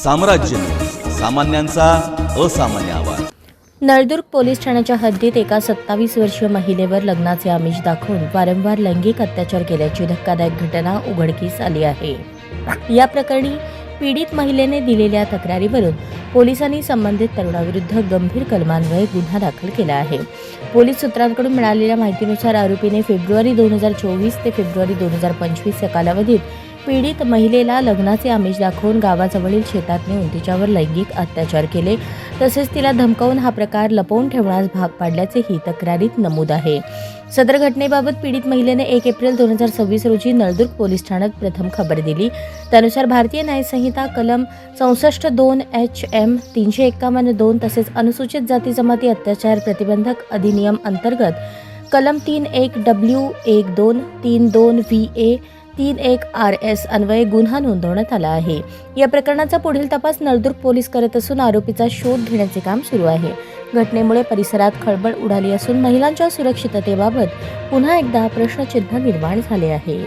साम्राज्य, सामान्यांचा असामान्य आवाज। नळदुर्ग पोलीस ठाण्याच्या हद्दीत एका 27 वर्षीय महिलेवर लग्नाचे आमिष दाखवून वारंवार लैंगिक अत्याचार केल्याची धक्कादायक घटना उघडकीस आली आहे। या प्रकरणी पीडित महिलेने दिलेल्या तक्रारीवरून पोलिसांनी संबंधित तरुणाविरुद्ध गंभीर कलमान्वये गुन्हा दाखल केला आहे। पोलीस सूत्रांकडून मिळालेल्या माहितीनुसार आरोपीने फेब्रुवारी 2024 ते फेब्रुवारी 2025 या कालावधीत पीडित महिलेला लग्नाचे आमिष दाखवून गावाजवळील शेतात नेऊन तिच्यावर लैंगिक अत्याचार केले, तसेच तिला धमकावून हा प्रकार लपवून ठेवण्यास भाग पाडल्याचेही तक्रारीत नमूद आहे। सदर घटनेबाबत पीडित महिलेने 1 एप्रिल 2026 रोजी नळदुर्ग पोलीस ठाण्यात प्रथम खबर दिली। त्यानुसार भारतीय न्याय संहिता कलम 64(2) HM 351(2) तसेच अनुसूचित जाती जमाती अत्याचार प्रतिबंधक अधिनियम अंतर्गत कलम 31W12 32VA 31 RS अन्वये गुन्हा नोंदवण्यात आला आहे। या प्रकरणाचा पुढील तपास नळदुर्ग पोलीस करत असून आरोपीचा शोध घेण्याचे काम सुरू आहे। घटनेमुळे परिसरात खळबळ उडाली असून महिलांच्या सुरक्षिततेबाबत पुन्हा एकदा प्रश्नचिन्ह निर्माण झाले आहे।